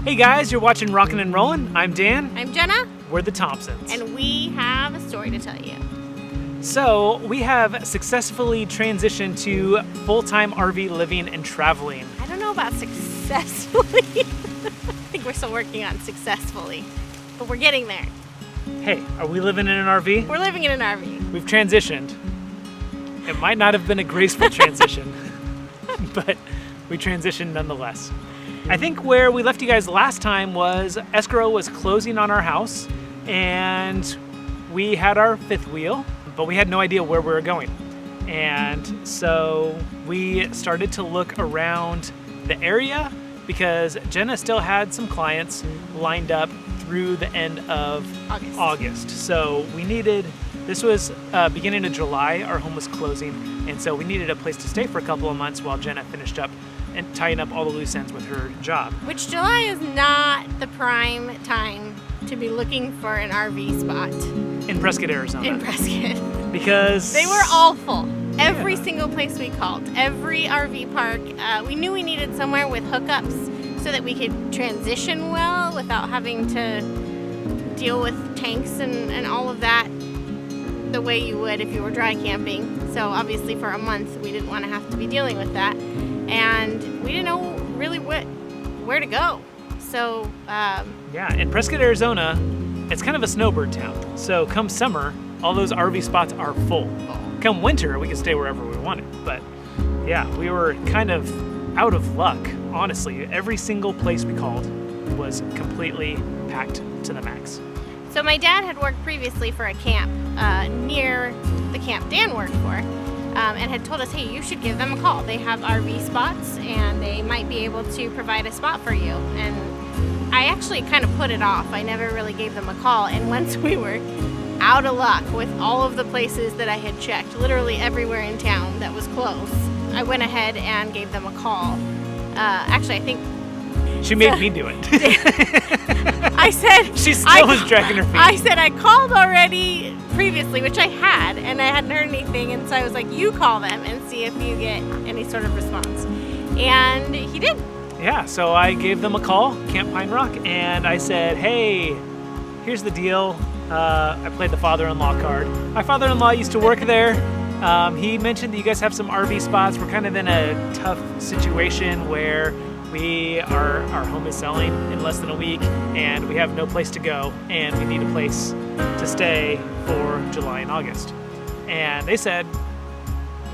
Hey guys, you're watching Rockin' and Rollin'. I'm Dan. I'm Jenna. We're the Thompsons. And we have a story to tell you. So, we have successfully transitioned to full-time RV living and traveling. I don't know about successfully. I think we're still working on successfully. But we're getting there. Hey, are we living in an RV? We're living in an RV. We've transitioned. It might not have been a graceful transition, but we transitioned nonetheless. I think where we left you guys last time was escrow was closing on our house and we had our fifth wheel, but we had no idea where we were going. And so we started to look around the area because Jenna still had some clients lined up through the end of August. So this was beginning of July, our home was closing, and so we needed a place to stay for a couple of months while Jenna finished up and tying up all the loose ends with her job. Which July is not the prime time to be looking for an RV spot. In Prescott, Arizona. In Prescott. Because they were all full. Every single place we called, every RV park, we knew we needed somewhere with hookups so that we could transition well without having to deal with tanks and all of that the way you would if you were dry camping. So obviously for a month we didn't want to have to be dealing with that. And we didn't know really where to go. So, in Prescott, Arizona, it's kind of a snowbird town. So come summer, all those RV spots are full. Come winter, we can stay wherever we wanted. But yeah, we were kind of out of luck, honestly. Every single place we called was completely packed to the max. So my dad had worked previously for a camp near the camp Dan worked for. And had told us, hey, you should give them a call. They have RV spots and they might be able to provide a spot for you. And I actually kind of put it off. I never really gave them a call. And once we were out of luck with all of the places that I had checked, literally everywhere in town that was close, I went ahead and gave them a call. Actually, I think she made me do it. I said she still was dragging her feet. I said I called already previously, which I had, and I hadn't heard anything, and so I was like, you call them and see if you get any sort of response. And he did. Yeah, so I gave them a call, Camp Pine Rock, and I said, hey, here's the deal. I played the father-in-law card. My father-in-law used to work there. He mentioned that you guys have some RV spots. We're kind of in a tough situation where our home is selling in less than a week and we have no place to go and we need a place to stay for July and August. And they said,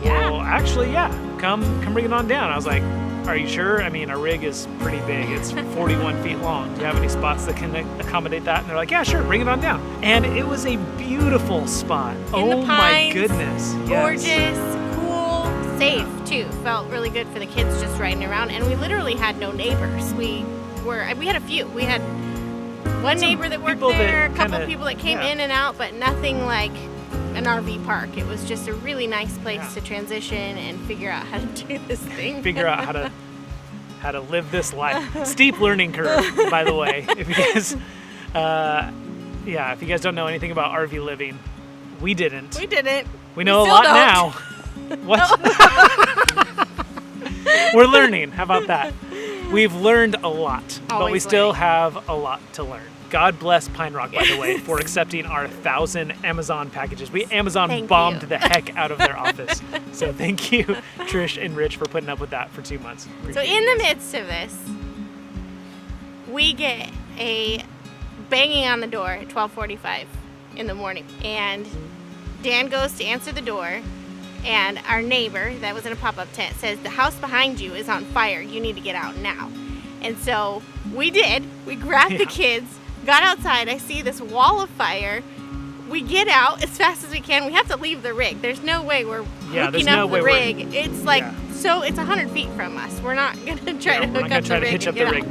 well, actually, come bring it on down. I was like, are you sure? I mean, our rig is pretty big. It's 41 feet long. Do you have any spots that can accommodate that? And they're like, yeah, sure, bring it on down. And it was a beautiful spot. In the pines, my goodness. Gorgeous. Yes. Safe too. Felt really good for the kids just riding around, and we literally had no neighbors. We had a few. We had one neighbor that worked there, a couple people that came in and out, but nothing like an RV park. It was just a really nice place to transition and figure out how to do this thing. Figure out how to live this life. Steep learning curve, by the way. If you guys, if you guys don't know anything about RV living, we didn't. We know a lot now. What? We're learning. How about that? We've learned a lot, but we still have a lot to learn. God bless Pine Rock, by the way, for accepting our 1,000 Amazon packages. We Amazon bombed the heck out of their office. So thank you, Trish and Rich, for putting up with that for 2 months. So in the midst of this, we get a banging on the door at 12:45 in the morning. And Dan goes to answer the door. And our neighbor that was in a pop-up tent says, the house behind you is on fire. You need to get out now. And so we did. We grabbed the kids, got outside. I see this wall of fire. We get out as fast as we can. We have to leave the rig. There's no way we're hooking up the rig. It's like, so it's 100 feet from us. We're not going to try to hook up the rig. Hitch up the rig.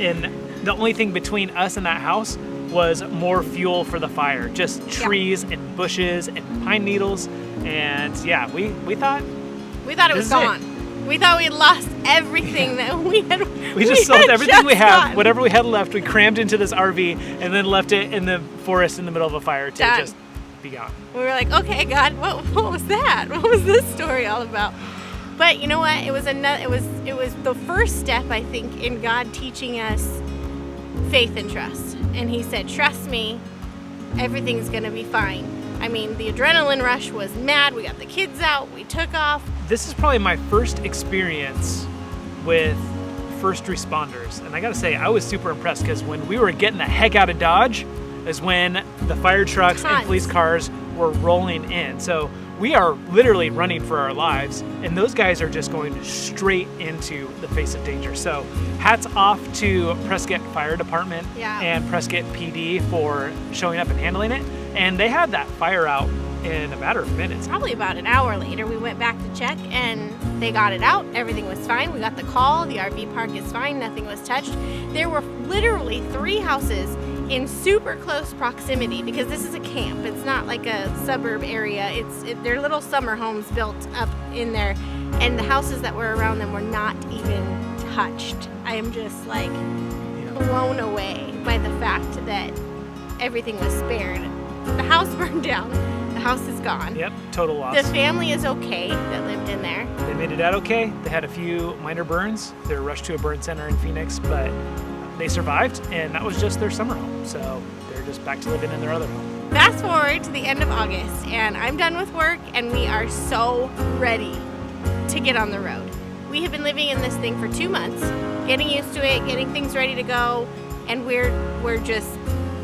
And the only thing between us and that house was more fuel for the fire. Just trees and bushes and pine needles. And we thought it was gone. We thought we had lost everything that we had. We just sold everything we had. Whatever we had left, we crammed into this RV and then left it in the forest in the middle of a fire to just be gone. We were like, okay, God, what was that? What was this story all about? But you know what? It was the first step, I think, in God teaching us faith and trust. And he said, trust me, everything's going to be fine. I mean, the adrenaline rush was mad. We got the kids out. We took off. This is probably my first experience with first responders. And I gotta say, I was super impressed because when we were getting the heck out of Dodge is when the fire trucks and police cars were rolling in. So we are literally running for our lives, and those guys are just going straight into the face of danger. So hats off to Prescott Fire Department and Prescott PD for showing up and handling it. And they had that fire out in a matter of minutes. Probably about an hour later, we went back to check and they got it out. Everything was fine. We got the call. The RV park is fine. Nothing was touched. There were literally 3 houses in super close proximity because this is a camp. It's not like a suburb area. They're little summer homes built up in there, and the houses that were around them were not even touched. I am just like blown away by the fact that everything was spared. The house burned down. The house is gone. Yep, total loss. The family is okay that lived in there. They made it out okay. They had a few minor burns. They were rushed to a burn center in Phoenix, but they survived, and that was just their summer home. So they're just back to living in their other home. Fast forward to the end of August, and I'm done with work, and we are so ready to get on the road. We have been living in this thing for 2 months, getting used to it, getting things ready to go, and we're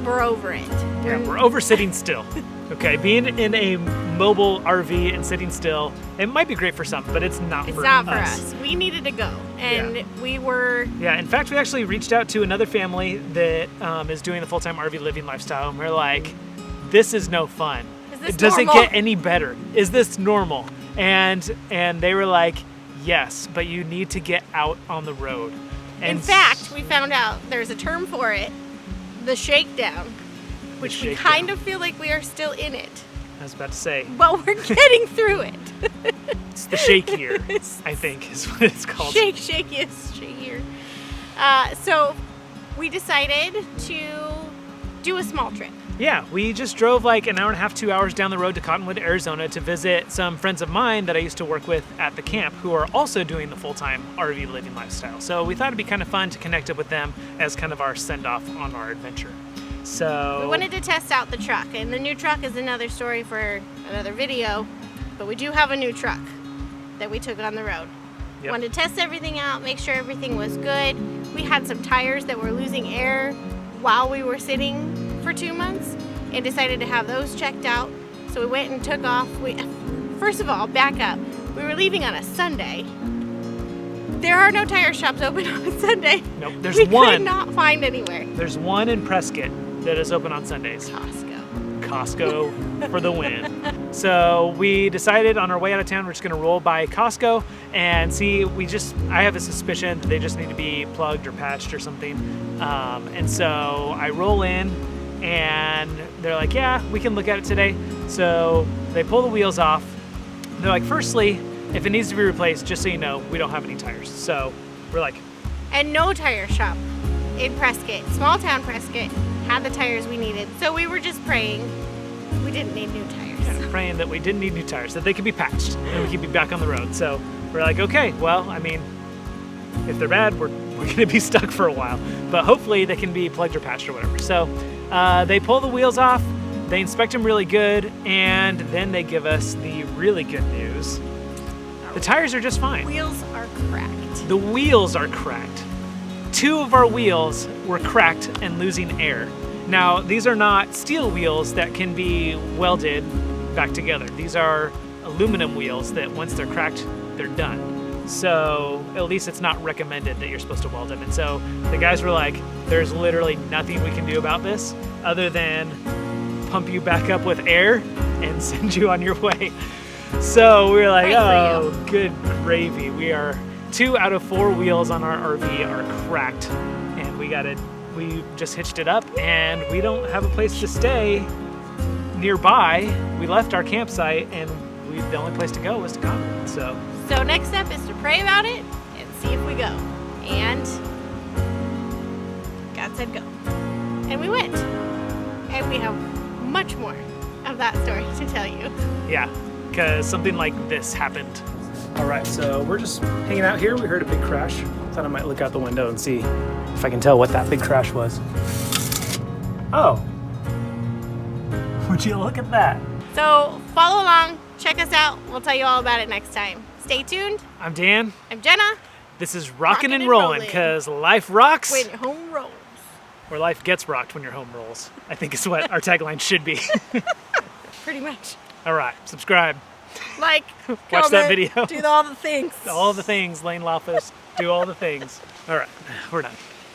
over it. We're over sitting still. Okay, being in a mobile RV and sitting still, it might be great for some, but it's not for us. We needed to go, and we were... Yeah, in fact, we actually reached out to another family that is doing the full-time RV living lifestyle, and we're like, this is no fun. Does it get any better? Is this normal? And they were like, yes, but you need to get out on the road. And in fact, we found out there's a term for it, the shakedown, which we kind of feel like we are still in it. I was about to say. But we're getting through it. It's the shakier, I think, is what it's called. Shakier. So we decided to do a small trip. Yeah, we just drove like an hour and a half, 2 hours down the road to Cottonwood, Arizona to visit some friends of mine that I used to work with at the camp who are also doing the full-time RV living lifestyle. So we thought it'd be kind of fun to connect up with them as kind of our send-off on our adventure. So we wanted to test out the truck, and the new truck is another story for another video, but we do have a new truck that we took on the road. Yep. Wanted to test everything out, make sure everything was good. We had some tires that were losing air while we were sitting for 2 months and decided to have those checked out. So we went and took off. First of all, back up. We were leaving on a Sunday. There are no tire shops open on a Sunday. Nope, there's one. We could not find anywhere. There's one in Prescott that is open on Sundays. Costco for the win. So we decided on our way out of town we're just going to roll by Costco and see. I have a suspicion that they just need to be plugged or patched or something. And so I roll in and they're like, yeah, we can look at it today. So they pull the wheels off. They're like, firstly, if it needs to be replaced, just so you know, we don't have any tires. So we're like... And no tire shop in Prescott, small town Prescott, had the tires we needed. So we were just praying we didn't need new tires. Yeah, praying that we didn't need new tires, that they could be patched and we could be back on the road. So we're like, okay, well, I mean, if they're bad, we're going to be stuck for a while. But hopefully they can be plugged or patched or whatever. So they pull the wheels off, they inspect them really good, and then they give us the really good news. The tires are just fine. Wheels are cracked. The wheels are cracked. 2 of our wheels were cracked and losing air. Now, these are not steel wheels that can be welded back together. These are aluminum wheels that once they're cracked, they're done. So at least it's not recommended that you're supposed to weld them. And so the guys were like, there's literally nothing we can do about this other than pump you back up with air and send you on your way. So we were like, oh, good gravy. 2 out of 4 wheels on our RV are cracked, and we just hitched it up, and we don't have a place to stay nearby. We left our campsite, and the only place to go was to Cottonwood. So next step is to pray about it and see if we go. And God said go. And we went. And we have much more of that story to tell you. Yeah, because something like this happened. All right, so we're just hanging out here. We heard a big crash. Thought I might look out the window and see if I can tell what that big crash was. Oh. Would you look at that? So follow along, check us out. We'll tell you all about it next time. Stay tuned. I'm Dan. I'm Jenna. This is Rockin' and Rollin', because life rocks When your home rolls. or life gets rocked when your home rolls. I think is what our tagline should be. Pretty much. All right, subscribe. Like, Watch comment, that video. do all the things. All the things, Lane Loftus. Do all the things. All right, we're done.